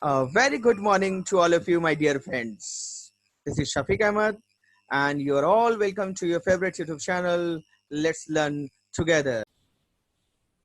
Very good morning to all of you, my dear friends. This is Shafiq Ahmed, and you're all welcome to your favorite YouTube channel, Let's Learn Together.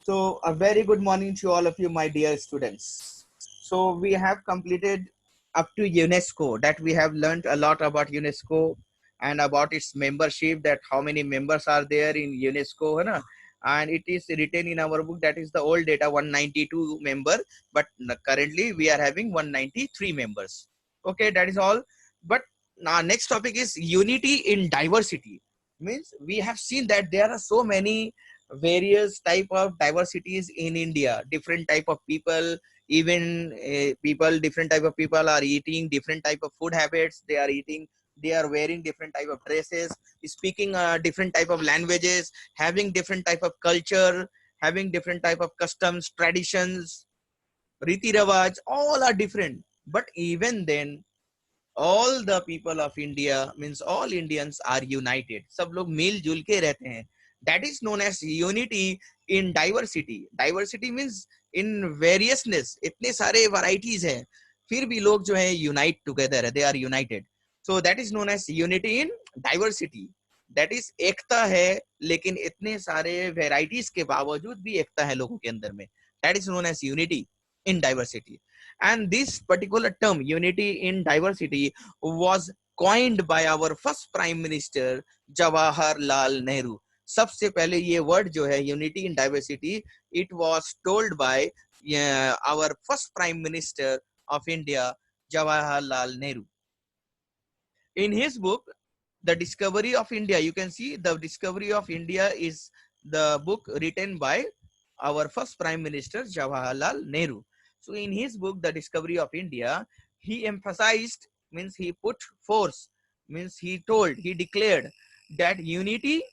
So, a very good morning to all of you, my dear students. So, we have completed up to UNESCO, that we have learned a lot about UNESCO and about its membership, that how many members are there in UNESCO, है ना? And it is written in our book that is the old data 192 member, but currently we are having 193 members. Okay, that is all. But now next topic is unity in diversity. Means we have seen that there are so many various type of diversities in India, different type of people, even people, different type of people are eating different type of food habits, they are eating, they are wearing different type of dresses, speaking different type of languages, having different type of culture, having different type of customs, traditions, riti rawaj, all are different. But even then all the people of India, means all Indians are united. सब लोग मिलजुल के रहते हैं. That is known as unity in diversity. Diversity means in variousness. इतने सारे varieties हैं, फिर भी लोग जो है unite together है. They are united. So that is known as unity in diversity. That is एकता है, लेकिन इतने सारे varieties के बावजूद भी एकता है लोगों के अंदर में. That is known as unity in diversity. And this particular term, unity in diversity, was coined by our first prime minister Jawaharlal Nehru. सबसे पहले ये वर्ड जो है unity in diversity, it was told by our first prime minister of India, Jawaharlal Nehru. In his book, The Discovery of India, you can see The Discovery of India is the book written by our first prime minister Jawaharlal Nehru. So in his book The Discovery of India, he emphasized, means he put force, means he told, he declared that unity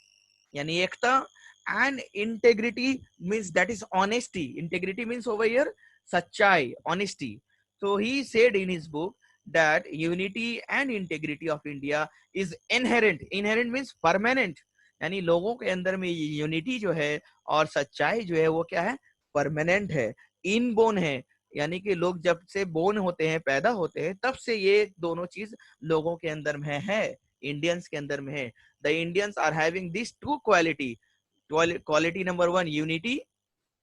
yani ekta and integrity, means that is honesty. Integrity means over here sachai, honesty. So he said in his book that unity and integrity of India is inherent. Inherent means permanent. यानी लोगों के अंदर में unity जो है और सच्चाई जो है वो क्या है, परमानेंट है, इनबोर्न है. यानी कि लोग जब से बोर्न होते हैं, पैदा होते हैं, तब से ये दोनों चीज लोगों के अंदर में है, इंडियंस के अंदर में है. The Indians are having these two quality. Quality number one, unity.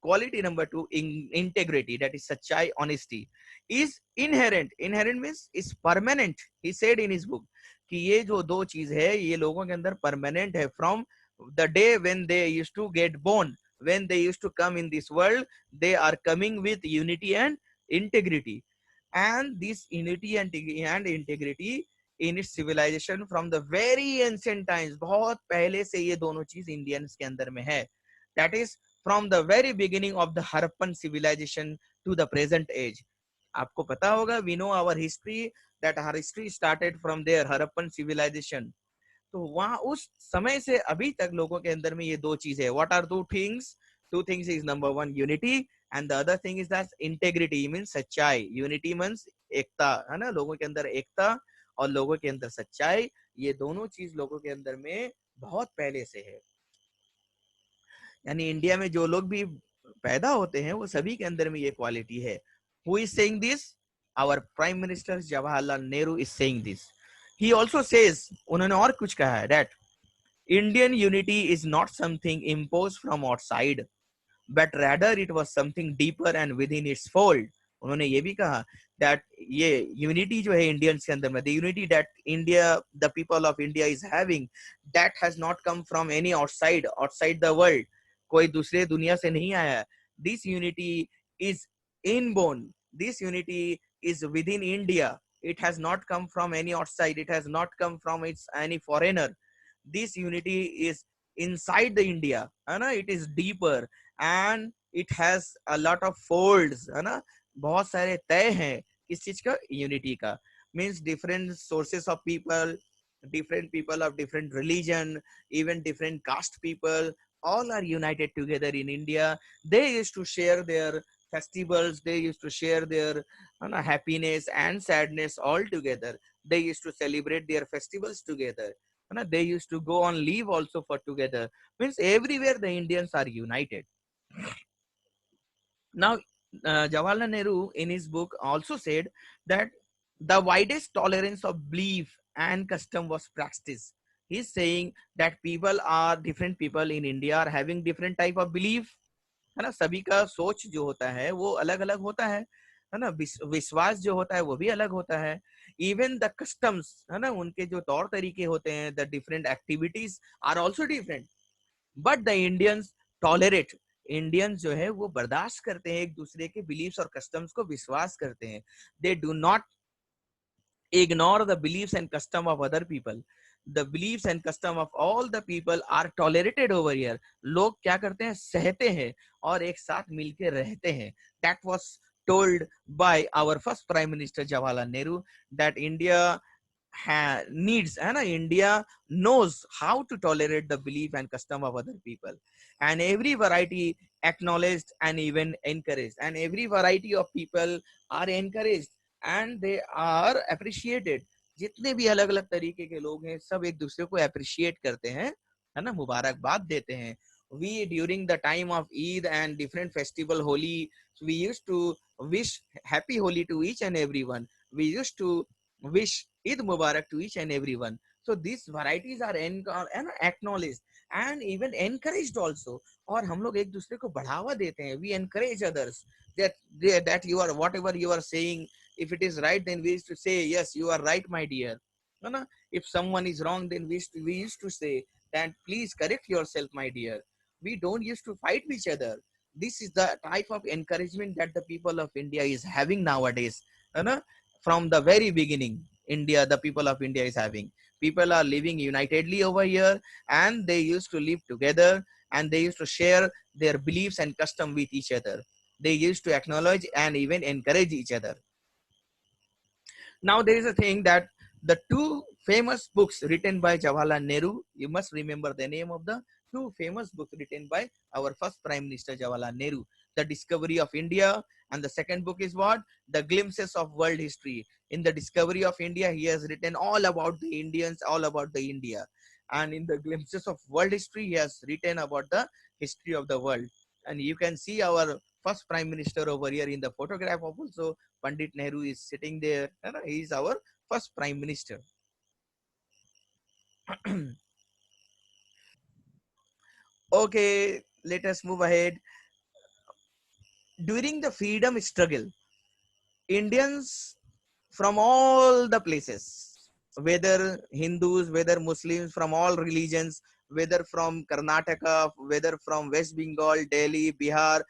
Quality number two, integrity. That is sachai, honesty. Is inherent. Inherent means is permanent. He said in his book कि ये जो दो चीज है ये लोगों के अंदर permanent है. From the day when they used to get born, when they used to come in this world, they are coming with unity and integrity. And this unity and integrity in its civilization from the very ancient times, बहुत पहले से ये दोनों चीज Indians के अंदर में है. That is from the very beginning of the Harappan civilization to the present age. आपको पता होगा, we know our history, that our history started from there, Harappan civilization. तो वहां उस समय से अभी तक लोगों के अंदर में ये दो चीज है. What are two things? Two things is number one unity and the other thing is that integrity, means सच्चाई. Unity means एकता, है ना, लोगों के अंदर एकता और लोगों के अंदर सच्चाई. ये दोनों चीज लोगों के अंदर में बहुत पहले से है. यानी इंडिया में जो लोग भी पैदा होते हैं वो सभी के अंदर में ये क्वालिटी है. Who is saying this? Our Prime Minister Jawaharlal Nehru is saying this. He also says, उन्होंने और कुछ कहा है, that Indian unity is not something imposed from outside, but rather it was something deeper and within its fold. उन्होंने ये भी कहा that ये unity जो है इंडियंस के अंदर में, the unity that India, the people of India is having, that has not come from any outside the world. कोई दूसरे दुनिया से नहीं आया. This unity is inborn. This unity is within India. It has not come from any outside. It has not come from any foreigner. This unity is inside the India, है ना. It is deeper and it has a lot of folds, है ना. बहुत सारे तय हैं किस चीज का, यूनिटी का. Means different sources of people, different people of different religion, even different caste people, all are united together in India. They used to share their festivals, they used to share their happiness and sadness all together. They used to celebrate their festivals together. They used to go on leave also for together. Means everywhere the Indians are united. Now Jawaharlal Nehru in his book also said that the widest tolerance of belief and custom was practiced. He's saying that people are different people in India are having different type of belief, है ना. सभी का सोच जो होता है वो अलग अलग होता है ना. विश्वास जो होता है वो भी अलग होता है. इवन द कस्टम्स, है ना, उनके जो तौर तरीके होते हैं, the different activities are also different. But the Indians tolerate, Indians जो है वो बर्दाश्त करते हैं एक दूसरे के बिलीव्स और कस्टम्स को विश्वास करते हैं. They do not ignore the beliefs and custom of other people. The beliefs and custom of all the people are tolerated over here. लोग क्या करते हैं, सहते हैं और एक साथ मिलके रहते हैं. That was told by our first prime minister Jawaharlal Nehru, that India needs, है ना, India knows how to tolerate the belief and custom of other people, and every variety acknowledged and even encouraged, and every variety of people are encouraged and they are appreciated. जितने भी अलग अलग तरीके के लोग हैं सब एक दूसरे को अप्रिशिएट करते हैं, है ना, मुबारकबाद देते हैं. We during the time of Eid and different festival Holi, we used to wish happy Holi to each and everyone. We used to wish Eid Mubarak to each and everyone. So these varieties are acknowledged and even encouraged also. और हम लोग एक दूसरे को बढ़ावा देते हैं. We encourage others that you are, whatever you are saying, if it is right, then we used to say, yes, you are right, my dear. No, no. If someone is wrong, then we used to say that, please correct yourself, my dear. We don't used to fight each other. This is the type of encouragement that the people of India is having nowadays. You know, from the very beginning, India, the people of India is having. People are living unitedly over here, and they used to live together, and they used to share their beliefs and custom with each other. They used to acknowledge and even encourage each other. Now there is a thing that the two famous books written by Jawaharlal Nehru, you must remember the name of the two famous books written by our first Prime Minister Jawaharlal Nehru, The Discovery of India, and the second book is what? The Glimpses of World History. In The Discovery of India, he has written all about the Indians, all about the India. And in The Glimpses of World History, he has written about the history of the world. And you can see our first Prime Minister over here in the photograph of also Pandit Nehru is sitting there. He is our first Prime Minister. Okay, let us move ahead. During the freedom struggle, Indians from all the places, whether Hindus, whether Muslims, from all religions, whether from Karnataka, whether from West Bengal, Delhi, Bihar,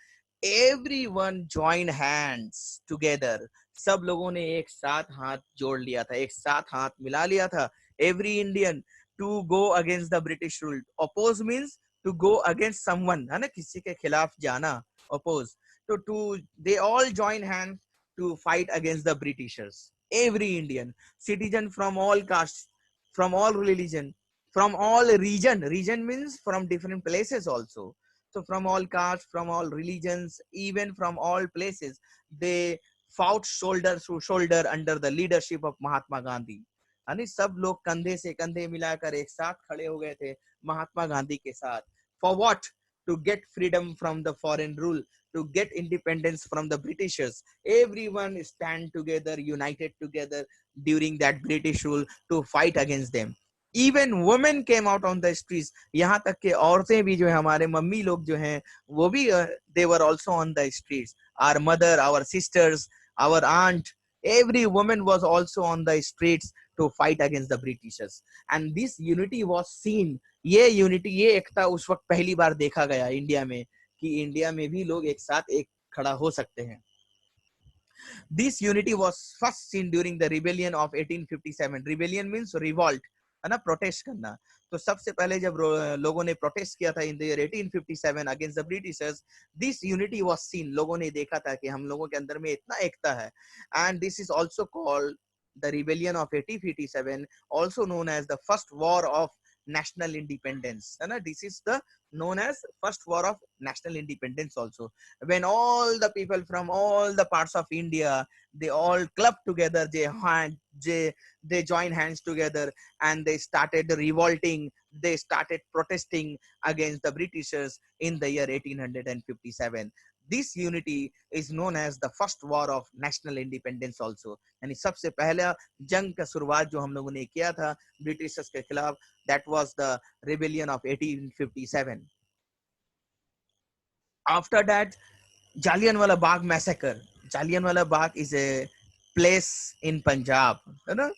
everyone joined hands together. सब लोगों ने एक साथ हाथ जोड़ लिया था, एक साथ हाथ मिला लिया था. Every Indian to go against the British rule. Oppose means to go against someone, है ना, किसी के खिलाफ जाना. Oppose. So they all join hands to fight against the Britishers. Every Indian citizen from all castes, from all religion, from all region. Region means from different places also. So from all castes, from all religions, even from all places, they fought shoulder to shoulder under the leadership of Mahatma Gandhi. यानी सब लोग कंधे से कंधे मिलाकर एक साथ खड़े हो गए थे महात्मा गांधी के साथ. For what? To get freedom from the foreign rule, to get independence from the Britishers. Everyone stand together, united together during that British rule to fight against them. Even women came out on the streets. यहाँ तक के औरतें भी जो है, हमारे mummy लोग जो हैं वो भी they were also on the streets. Our mother, our sisters, our aunt, every woman was also on the streets to fight against the Britishers. And this unity was seen. ये यूनिटी, ये एकता उस वक्त पहली बार देखा गया इंडिया में कि India में भी लोग एक साथ एक खड़ा हो सकते हैं. This unity was first seen during the rebellion of 1857. Rebellion means revolt, है ना, प्रोटेस्ट करना. तो सबसे पहले जब लोगों ने प्रोटेस्ट किया था in the year 1857 against the Britishers, this unity was scene. लोगों ने देखा था कि हम लोगों के अंदर में इतना एकता है. And this is also called the rebellion of 1857, also known as the first war of national independence. This is the known as first war of national independence also, when all the people from all the parts of India, they all clubbed together, they joined hands together, and they started revolting, they started protesting against the Britishers in the year 1857. This unity is known as the first war of national independence also. यानी सबसे पहला जंग का शुरुआत जो हम लोगों ने किया था ब्रिटिशर्स के खिलाफ, that was the rebellion of 1857. After that, Jallianwala Bagh massacre. Jallianwala Bagh is a place in Punjab, you know,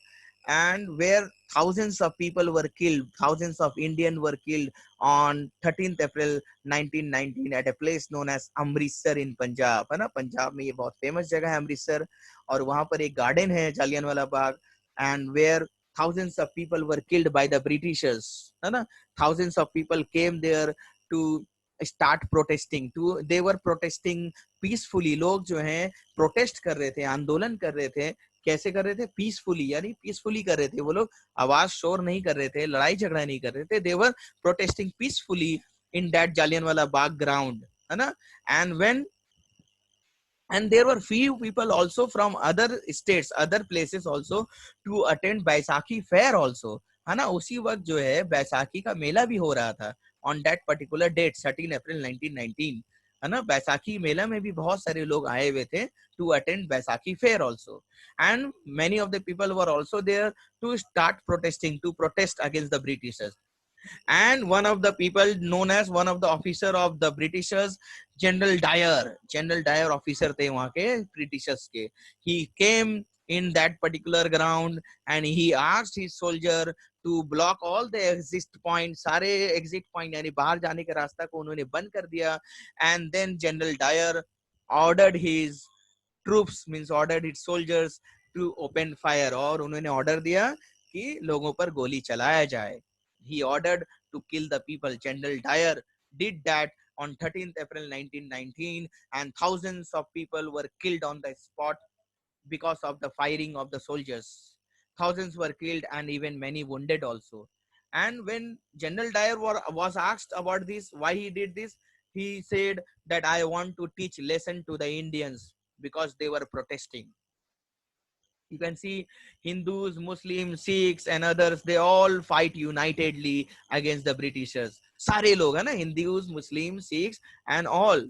and where thousands of people were killed, thousands of Indians were killed on 13th April 1919 at a place known as Amritsar in Punjab, है ना. पंजाब में ये बहुत famous जगह है अमृतसर, और वहां पर एक गार्डन है Jallianwala Bagh, and where thousands of people were killed by the Britishers, है ना. Thousands of people came there to start protesting. To they were protesting peacefully. लोग जो हैं प्रोटेस्ट कर रहे थे, आंदोलन कर रहे थे. कैसे कर रहे थे? पीसफुली, यानी पीसफुली कर रहे थे वो लोग. आवाज शोर नहीं कर रहे थे, लड़ाई झगड़ा नहीं कर रहे थे. They were protesting peacefully in that Jallianwala Bagh ground, है ना. And when and there were few people also from other states, other places also to attend Baisakhi fair also, है ना. उसी वक्त जो है बैसाखी का मेला भी हो रहा था on that particular date 13 April 1919, है ना. बैसाखी मेला में भी बहुत सारे लोग आए हुए थे to attend Baisakhi fair also, and many of the people were also there to start protesting, to protest against the Britishers. And one of the people known as one of the officer of the Britishers, General Dyer officer थे वहाँ के Britishers के. He came in that particular ground and he asked his soldier to block all the exit points. सारे exit point यानी बाहर जाने के रास्ता को उन्होंने बंद कर दिया. And then General Dyer ordered his troops, means ordered his soldiers to open fire, और उन्होंने order दिया कि लोगों पर गोली चलाया जाए. He ordered to kill the people. General Dyer did that on 13th April 1919, and thousands of people were killed on the spot because of the firing of the soldiers. Thousands were killed and even many wounded also. And when General Dyer was asked about this, why he did this, he said that I want to teach lesson to the Indians because they were protesting. You can see Hindus, Muslims, Sikhs and others, they all fight unitedly against the Britishers. सारे लोग है ना, Hindus, Muslims, Sikhs and all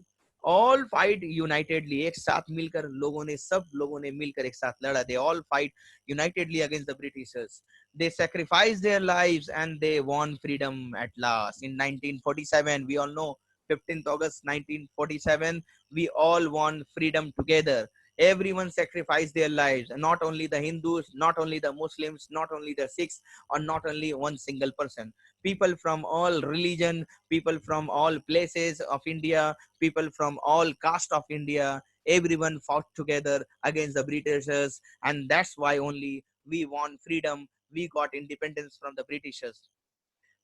fight unitedly. एक साथ मिलकर लोगों ने, सब लोगों ने मिलकर एक साथ लड़ा. They all fight unitedly against the Britishers. They sacrificed their lives and they won freedom at last. In 1947, we all know 15th August 1947, we all won freedom together. Everyone sacrificed their lives, not only the Hindus, not only the Muslims, not only the Sikhs, or not only one single person. People from all religion, people from all places of India, people from all caste of India, everyone fought together against the Britishers, and that's why only we won freedom, we got independence from the Britishers.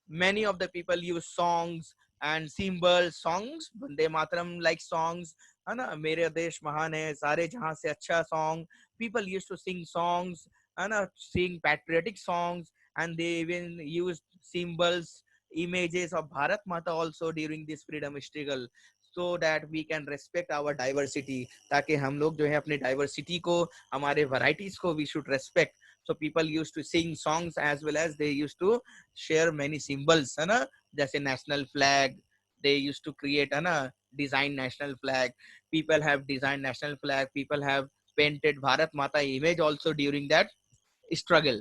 Many of the people use songs and symbols, songs, Vande Mataram like songs, है ना, मेरे देश महान है, सारे जहां से अच्छा song. People used to sing songs, है ना, sing patriotic songs, and they even used symbols, images of Bharat Mata also during this freedom struggle, so that we can respect our diversity. ताकि हम लोग जो है अपने diversity को, हमारे varieties को we should respect. So people used to sing songs as well as they used to share many symbols, है ना, जैसे national flag. They used to create, है ना, design national flag. People have designed national flag. People have painted Bharat Mata image also during that struggle.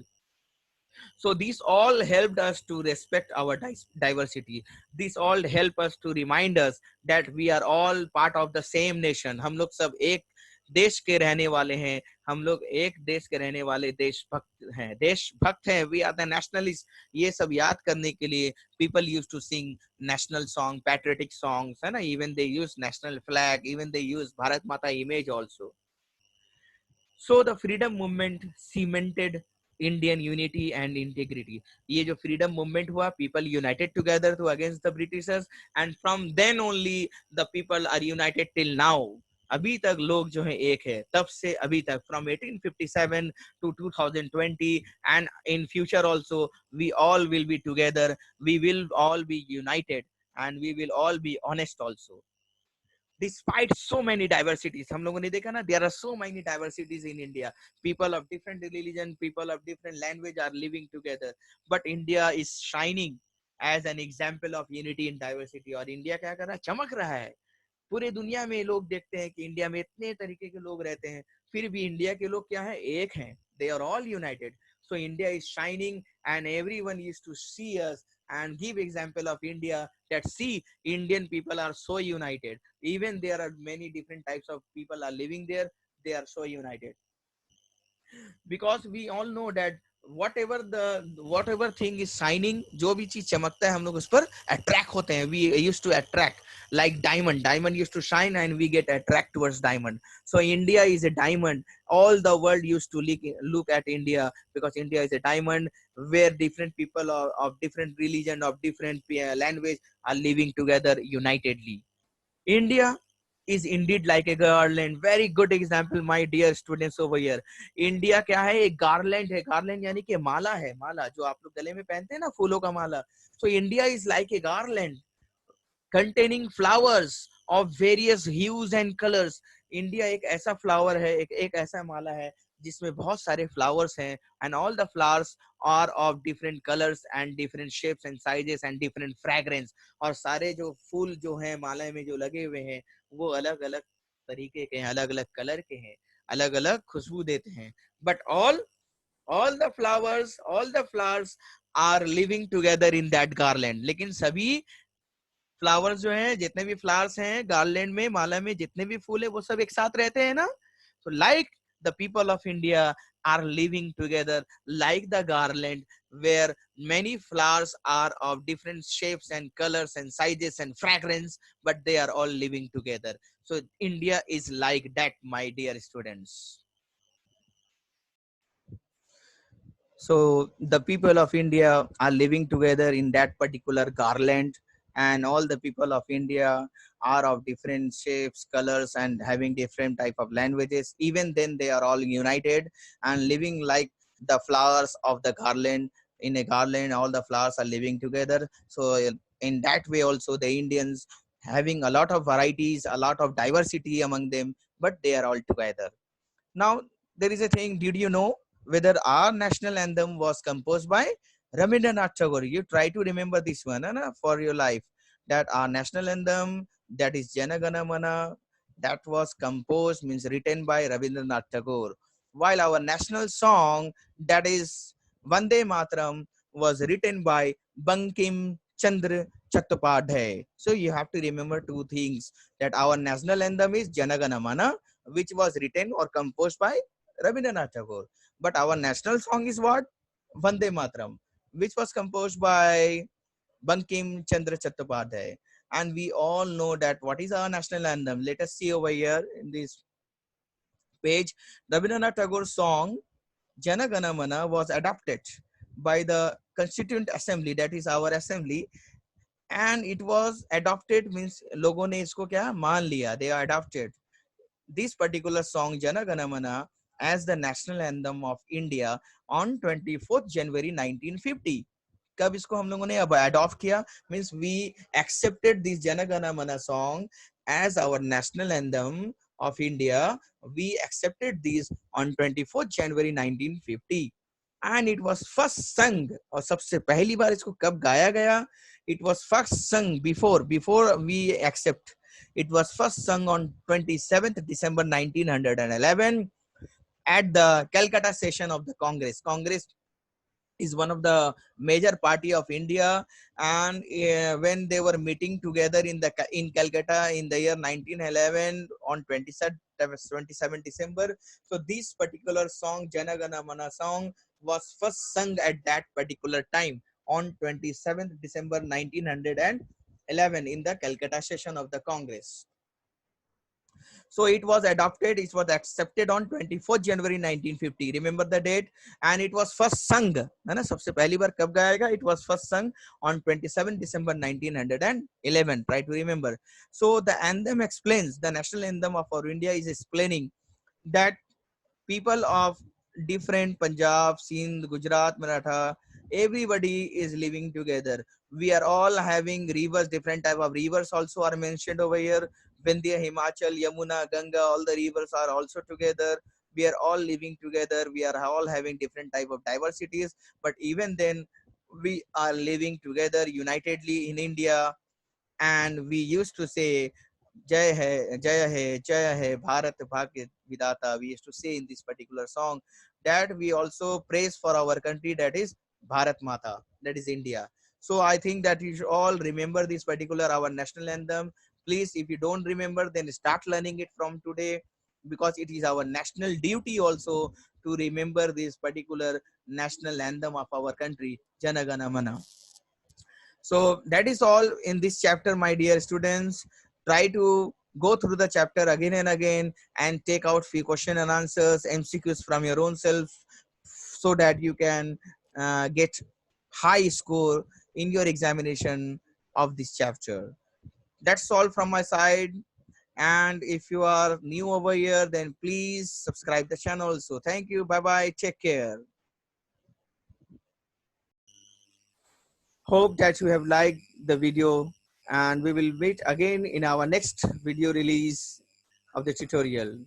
So these all helped us to respect our diversity. These all help us to remind us that we are all part of the same nation. हम लोग सब एक देश के रहने वाले हैं. हम लोग एक देश के रहने वाले देशभक्त हैं. देशभक्त हैं. We are the nationalists. ये सब याद करने के लिए people used to sing national song, patriotic songs, है ना. Even they use national flag. Even they use Bharat Mata image also. So the freedom movement cemented Indian unity and integrity. ये जो freedom movement हुआ, people united together to against the Britishers, and from then only the people are united till now. अभी तक लोग जो है एक है, तब से अभी तक, from 1857 to 2020, and in future also we all will be together. We will all be united, and we will all be honest also. Despite so many diversities, हम लोगों ने देखा ना, there are so many diversities in India. People of different religion, people of different language are living together, but India is shining as an example of unity in diversity. और India क्या कर रहा है? चमक रहा है. पूरे दुनिया में लोग देखते हैं कि इंडिया में इतने तरीके के लोग रहते हैं, फिर भी इंडिया के लोग क्या है, एक हैं, they are all united. So India is shining and everyone used to see us and give example of India, that see, Indian people are so united. Even there are many different types of people are living there, they are so united. Because we all know that whatever thing is shining, जो भी चीज चमकता है हम लोग उस पर attract होते हैं. We used to attract, like diamond used to shine and we get attract towards diamond. So India is a diamond. All the world used to look at India because India is a diamond where different people of different religion, of different language are living together unitedly. India is indeed like a garland. Very good example, my dear students over here. India क्या है, एक garland है. Garland यानी कि माला है, माला जो आप लोग गले में पहनते हैं ना, फूलों का माला. So India is like a garland containing flowers of various hues and colors. India एक ऐसा फ्लावर है, एक ऐसा माला है जिसमें बहुत सारे फ्लावर्स हैं, and all the flowers are of different colors and different shapes and sizes and different fragrance. और सारे जो फूल जो हैं माला में जो लगे हुए हैं वो अलग अलग तरीके के हैं, अलग अलग कलर के हैं, अलग अलग खुशबू देते हैं. But all the flowers are living together in that garland. लेकिन सभी फ्लावर्स जो हैं, जितने भी फ्लावर्स हैं गार्लैंड में, माला में जितने भी फूल है वो सब एक साथ रहते हैं ना. So like the people of India are living together like the garland where many flowers are of different shapes and colors and sizes and fragrance, but they are all living together. So India is like that, my dear students. So the people of India are living together in that particular garland, and all the people of India are of different shapes, colors, and having different type of languages. Even then, they are all united and living like the flowers of the garland. In a garland, all the flowers are living together. So in that way, also the Indians having a lot of varieties, a lot of diversity among them, but they are all together. Now, there is a thing, did you know whether our national anthem was composed by Rabindranath Tagore? You try to remember this one for your life. That our national anthem, that is Jana Gana Mana, that was composed, means written by Rabindranath Tagore. While our national song, that is Vande Mataram, was written by Bankim Chandra Chattopadhyay. So you have to remember two things, that our national anthem is Jana Gana Mana, which was written or composed by Rabindranath Tagore. But our national song is what? Vande Mataram, which was composed by Bankim Chandra Chattopadhyay. And we all know that what is our national anthem. Let us see over here in this page. Rabindranath Tagore's song Jana Gana Mana was adopted by the Constituent Assembly, that is our assembly, and it was adopted means लोगों ने इसको क्या मान लिया, they are adopted this particular song Jana Gana Mana as the national anthem of India on 24th January 1950. कब इसको हम लोगों ने अब अडॉप्ट किया, means we accepted this Jana Gana मन song as our national anthem of India. We accepted this on 24th January 1950 and it was first sung, और सबसे पहली बार इसको कब गाया गया, it was first sung before we accept. It was first sung on 27th December 1911 at the Calcutta session of the Congress. Congress is one of the major party of India, and when they were meeting together in Calcutta in the year 1911 on 27 December. So this particular song, Jana Gana Mana song, was first sung at that particular time on 27th December 1911 in the Calcutta session of the Congress. So it was adopted, it was accepted on 24th January 1950. Remember the date? And it was first sung, है ना, सबसे पहली बार कब गाया गया? It was first sung on 27 December 1911. Try to remember. So the anthem explains, the national anthem of our India is explaining that people of different Punjab, Sindh, Gujarat, Maratha, everybody is living together. We are all having rivers, different type of rivers also are mentioned over here. Vindhya, Himachal, Yamuna, Ganga, all the rivers are also together. We are all living together. We are all having different type of diversities. But even then, we are living together unitedly in India. And we used to say Jaya Hai, Bharat Bhagya Vidata. We used to say in this particular song that we also praise for our country, that is Bharat Mata, that is India. So I think that you should all remember this particular our national anthem. Please, if you don't remember, then start learning it from today, because it is our national duty also to remember this particular national anthem of our country, Janagana Mana. So that is all in this chapter, my dear students. Try to go through the chapter again and again and take out few question and answers, MCQs from your own self, so that you can get high score in your examination of this chapter. That's all from my side. And if you are new over here, then please subscribe the channel. So thank you. Bye bye. Take care. Hope that you have liked the video, and we will meet again in our next video release of the tutorial.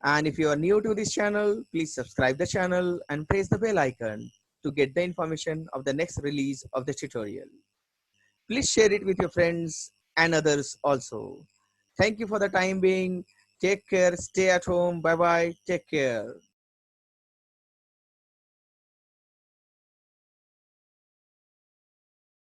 And if you are new to this channel, please subscribe the channel and press the bell icon to get the information of the next release of the tutorial. Please share it with your friends and others also. Thank you for the time being. Take care. Stay at home. Bye bye. Take care.